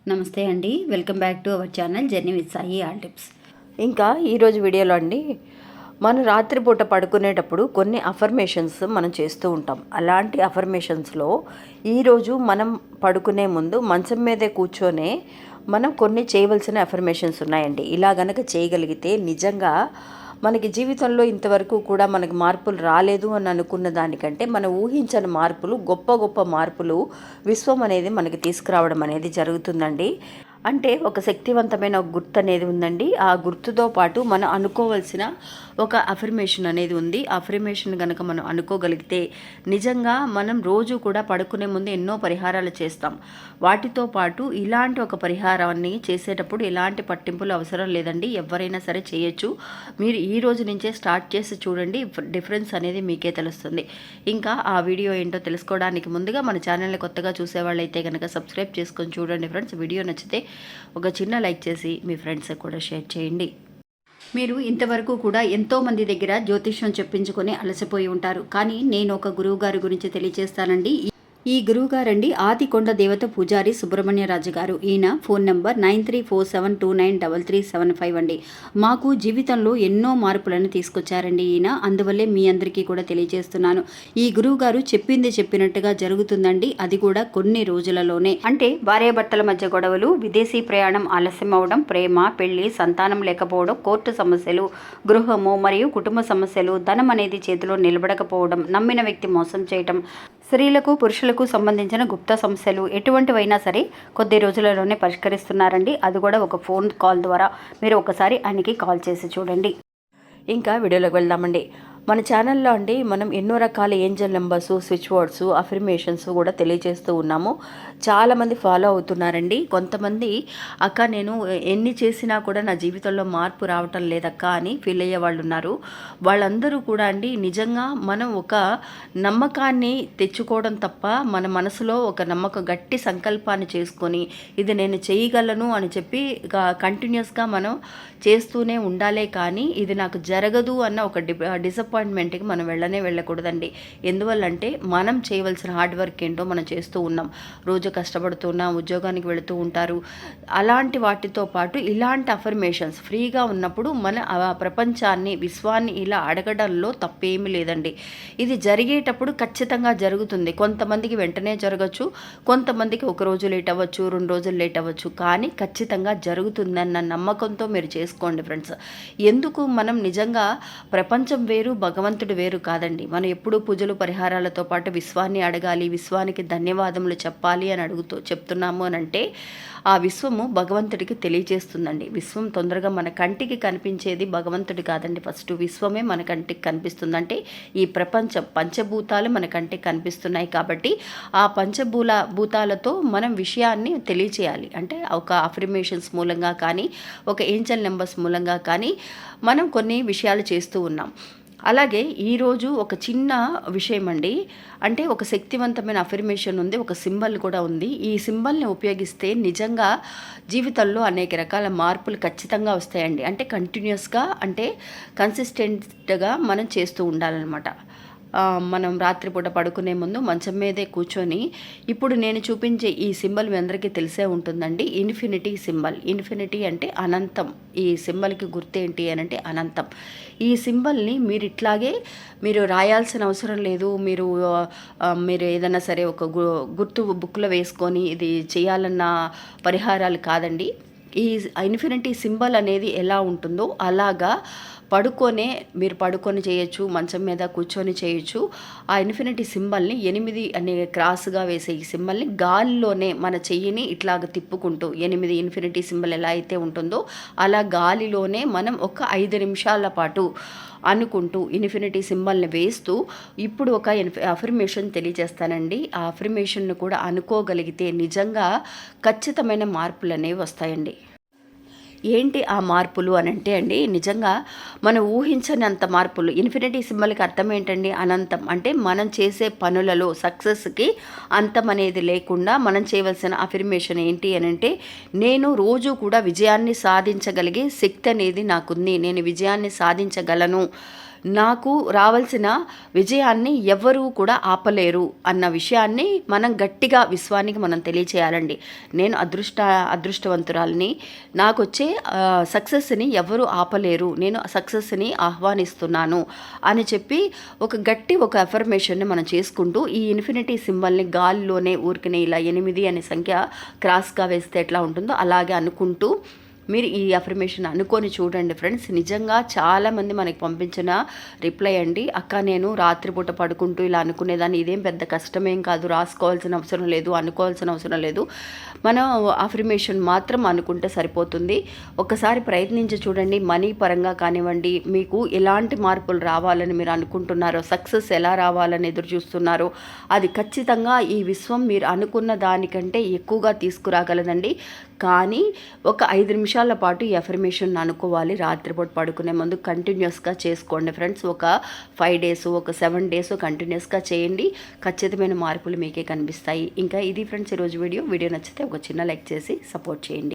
నమస్తే అండి, welcome back to our channel journey with Sai all tips. ఇంకా ఈరోజు వీడియోలో అండి, మనం రాత్రిపూట పడుకునేటప్పుడు కొన్ని అఫర్మేషన్స్ మనం చేస్తూ ఉంటాం. అలాంటి అఫర్మేషన్స్లో ఈరోజు మనం పడుకునే ముందు మంచం మీదే కూర్చొనే మనం కొన్ని చేయవలసిన అఫర్మేషన్స్ ఉన్నాయండి. ఇలా గనక చేయగలిగితే నిజంగా మనకి జీవితంలో ఇంతవరకు కూడా మనకి మార్పులు రాలేదు అని అనుకున్న దానికంటే మనం ఊహించని మార్పులు, గొప్ప గొప్ప మార్పులు విశ్వం అనేది మనకి తీసుకురావడం అనేది జరుగుతుందండి. అంటే ఒక శక్తివంతమైన ఒక గుర్తు అనేది ఉందండి. ఆ గుర్తుతో పాటు మనం అనుకోవాల్సిన ఒక అఫర్మేషన్ అనేది ఉంది. అఫర్మేషన్ కనుక మనం అనుకోగలిగితే నిజంగా మనం రోజు కూడా పడుకునే ముందు ఎన్నో పరిహారాలు చేస్తాం. వాటితో పాటు ఇలాంటి ఒక పరిహారాన్ని చేసేటప్పుడు ఎలాంటి పట్టింపులు అవసరం లేదండి. ఎవరైనా సరే చేయొచ్చు. మీరు ఈ రోజు నుంచే స్టార్ట్ చేసి చూడండి, డిఫరెన్స్ అనేది మీకే తెలుస్తుంది. ఇంకా ఆ వీడియో ఏంటో తెలుసుకోవడానికి ముందుగా మన ఛానల్ని కొత్తగా చూసేవాళ్ళైతే కనుక సబ్స్క్రైబ్ చేసుకొని చూడండి ఫ్రెండ్స్. వీడియో నచ్చితే ఒక చిన్న లైక్ చేసి మీ ఫ్రెండ్స్కి కూడా షేర్ చేయండి. మీరు ఇంతవరకు కూడా ఎంతోమంది దగ్గర జ్యోతిష్యం చెప్పించుకొని అలసిపోయి ఉంటారు. కానీ నేను ఒక గురువు గారి గురించి తెలియజేస్తానండి. ఈ గురువు గారండి ఆదికొండ దేవత పూజారి సుబ్రహ్మణ్యరాజు గారు. ఈయన ఫోన్ నంబర్ 9347293375 అండి. మాకు జీవితంలో ఎన్నో మార్పులను తీసుకొచ్చారండి ఈయన. అందువల్లే మీ అందరికీ కూడా తెలియజేస్తున్నాను. ఈ గురువు గారు చెప్పింది చెప్పినట్టుగా జరుగుతుందండి. అది కూడా కొన్ని రోజులలోనే. అంటే భార్యాభర్తల మధ్య గొడవలు, విదేశీ ప్రయాణం ఆలస్యం అవడం, ప్రేమ, పెళ్లి, సంతానం లేకపోవడం, కోర్టు సమస్యలు, గృహము మరియు కుటుంబ సమస్యలు, ధనం అనేది చేతిలో నిలబడకపోవడం, నమ్మిన వ్యక్తి మోసం చేయటం, స్త్రీలకు పురుషులకు సంబంధించిన గుప్త సమస్యలు ఎటువంటివైనా సరే కొద్ది రోజులలోనే పరిష్కరిస్తున్నారండి. అది కూడా ఒక ఫోన్ కాల్ ద్వారా. మీరు ఒకసారి ఆయనకి కాల్ చేసి చూడండి. ఇంకా వీడియోలోకి వెళ్దామండి. మన ఛానల్లో అండి మనం ఎన్నో రకాల Angel numbers, switch words, affirmations కూడా తెలియజేస్తూ ఉన్నాము. చాలామంది ఫాలో అవుతున్నారండి. కొంతమంది అక్క నేను ఎన్ని చేసినా కూడా నా జీవితంలో మార్పు రావటం లేదక్క అని ఫీల్ అయ్యే వాళ్ళు ఉన్నారు. వాళ్ళందరూ కూడా అండి నిజంగా మనం ఒక నమ్మకాన్ని తెచ్చుకోవడం తప్ప మన మనసులో ఒక గట్టి సంకల్పాన్ని చేసుకొని ఇది నేను చేయగలను అని చెప్పి కంటిన్యూస్గా మనం చేస్తూనే ఉండాలే. కానీ ఇది నాకు జరగదు అన్న ఒక డిసప్పాయింట్మెంట్కి మనం వెళ్ళకూడదండి. ఎందువల్లంటే మనం చేయవలసిన హార్డ్ వర్క్ ఏంటో మనం చేస్తూ ఉన్నాం. రోజు కష్టపడుతున్నాం, ఉద్యోగానికి వెళుతూ ఉంటారు. అలాంటి వాటితో పాటు ఇలాంటి అఫర్మేషన్స్ ఫ్రీగా ఉన్నప్పుడు మన ప్రపంచాన్ని, విశ్వాన్ని ఇలా అడగడంలో తప్పేమీ లేదండి. ఇది జరిగేటప్పుడు ఖచ్చితంగా జరుగుతుంది. కొంతమందికి వెంటనే జరగచ్చు, కొంతమందికి ఒక రోజు లేట్ అవ్వచ్చు, 2 రోజులు లేట్ అవ్వచ్చు. కానీ ఖచ్చితంగా జరుగుతుందన్న నమ్మకంతో మీరు చేసుకోండి ఫ్రెండ్స్. ఎందుకు మనం నిజంగా ప్రపంచం వేరు, భగవంతుడు వేరు కాదండి. మనం ఎప్పుడూ పూజలు పరిహారాలతో పాటు విశ్వాన్ని అడగాలి, విశ్వానికి ధన్యవాదములు చెప్పాలి అని చెప్తున్నాము అని అంటే ఆ విశ్వము భగవంతుడికి తెలియజేస్తుందండి. విశ్వం తొందరగా మన కంటికి కనిపించేది భగవంతుడి కాదండి. ఫస్ట్ విశ్వమే మన కంటికి కనిపిస్తుందంటే ఈ ప్రపంచం, పంచభూతాలు మన కంటికి కనిపిస్తున్నాయి. కాబట్టి ఆ భూతాలతో మనం విషయాన్ని తెలియచేయాలి. అంటే ఒక అఫర్మేషన్స్ మూలంగా కానీ, ఒక ఏంజల్ నెంబర్స్ మూలంగా కానీ మనం కొన్ని విషయాలు చేస్తూ ఉన్నాం. అలాగే ఈరోజు ఒక చిన్న విషయం అండి. అంటే ఒక శక్తివంతమైన అఫర్మేషన్ ఉంది, ఒక సింబల్ కూడా ఉంది. ఈ సింబల్ని ఉపయోగిస్తే నిజంగా జీవితంలో అనేక రకాల మార్పులు ఖచ్చితంగా వస్తాయండి. అంటే కంటిన్యూస్గా, అంటే కన్సిస్టెంట్గా మనం చేస్తూ ఉండాలన్నమాట. మనం రాత్రిపూట పడుకునే ముందు మంచం మీదే కూర్చొని ఇప్పుడు నేను చూపించే ఈ సింబల్ మీ అందరికీ తెలిసే ఉంటుందండి. Infinity symbol. ఇన్ఫినిటీ అంటే అనంతం. ఈ సింబల్కి గుర్తు ఏంటి అని అంటే అనంతం. ఈ సింబల్ని మీరు ఇట్లాగే మీరు రాయాల్సిన అవసరం లేదు. మీరు ఏదైనా సరే ఒక గుర్తు బుక్లో వేసుకొని ఇది చేయాలన్న పరిహారాలు కాదండి. ఈ ఇన్ఫినిటీ సింబల్ అనేది ఎలా ఉంటుందో అలాగా మీరు పడుకొని చేయొచ్చు, మంచం మీద కూర్చొని చేయొచ్చు. ఆ ఇన్ఫినిటీ సింబల్ని 8 అనే క్రాస్గా వేసే ఈ సింబల్ని గాలిలోనే మన చెయ్యిని ఇట్లాగ తిప్పుకుంటూ 8 ఇన్ఫినిటీ సింబల్ ఎలా అయితే ఉంటుందో అలా గాలిలోనే మనం ఒక 5 నిమిషాల పాటు అనుకుంటూ ఇన్ఫినిటీ సింబల్ని వేస్తూ ఇప్పుడు ఒక అఫర్మేషన్ తెలియజేస్తానండి. ఆ అఫర్మేషన్ను కూడా అనుకోగలిగితే నిజంగా ఖచ్చితమైన మార్పులు అనేవి వస్తాయండి. ఏంటి ఆ మార్పులు అని అంటే అండి, నిజంగా మనం ఊహించనంత మార్పులు. ఇన్ఫినిటీ సింబల్కి అర్థం ఏంటండి? అనంతం. అంటే మనం చేసే పనులలో సక్సెస్కి అంతం అనేది లేకుండా మనం చేయవలసిన అఫర్మేషన్ ఏంటి అని అంటే, నేను రోజు కూడా విజయాన్ని సాధించగలిగే శక్తి అనేది నాకుంది, నేను విజయాన్ని సాధించగలను, నాకు రావాల్సిన విజయాన్ని ఎవ్వరూ కూడా ఆపలేరు అన్న విషయాన్ని మనం గట్టిగా విశ్వానికి మనం తెలియచేయాలండి. నేను అదృష్టవంతురాలిని, నాకు వచ్చే సక్సెస్ని ఎవరు ఆపలేరు, నేను సక్సెస్ని ఆహ్వానిస్తున్నాను అని చెప్పి ఒక అఫర్మేషన్ని మనం చేసుకుంటూ ఈ ఇన్ఫినిటీ సింబల్ని గాలిలోనే ఊరికనే ఇలా 8 అనే సంఖ్య క్రాస్గా వేస్తే ఎట్లా ఉంటుందో అలాగే అనుకుంటూ మీరు ఈ అఫర్మేషన్ అనుకొని చూడండి ఫ్రెండ్స్. నిజంగా చాలామంది మనకి పంపించిన రిప్లై అండి, అక్క నేను రాత్రిపూట పడుకుంటూ ఇలా అనుకునేదాన్ని, ఇదేం పెద్ద కష్టమేం కాదు, రాసుకోవాల్సిన అవసరం లేదు, అనుకోవాల్సిన అవసరం లేదు, మనం అఫర్మేషన్ మాత్రం అనుకుంటే సరిపోతుంది. ఒకసారి ప్రయత్నించి చూడండి. మనీ పరంగా కానివ్వండి, మీకు ఎలాంటి మార్పులు రావాలని మీరు అనుకుంటున్నారో, సక్సెస్ ఎలా రావాలని ఎదురు చూస్తున్నారో అది ఖచ్చితంగా ఈ విశ్వం మీరు అనుకున్న దానికంటే ఎక్కువగా తీసుకురాగలదండి. కానీ ఒక 5 నిమిషాల పాటు ఈ అఫర్మేషన్ అనుకోవాలి. రాత్రిపూట పడుకునే ముందు కంటిన్యూస్గా చేసుకోండి ఫ్రెండ్స్. ఒక 5 డేస్, ఒక 7 డేస్ కంటిన్యూస్గా చేయండి. ఖచ్చితమైన మార్పులు మీకే కనిపిస్తాయి. ఇంకా ఇది ఫ్రెండ్స్ ఈరోజు వీడియో నచ్చితే ఒక చిన్న లైక్ చేసి సపోర్ట్ చేయండి.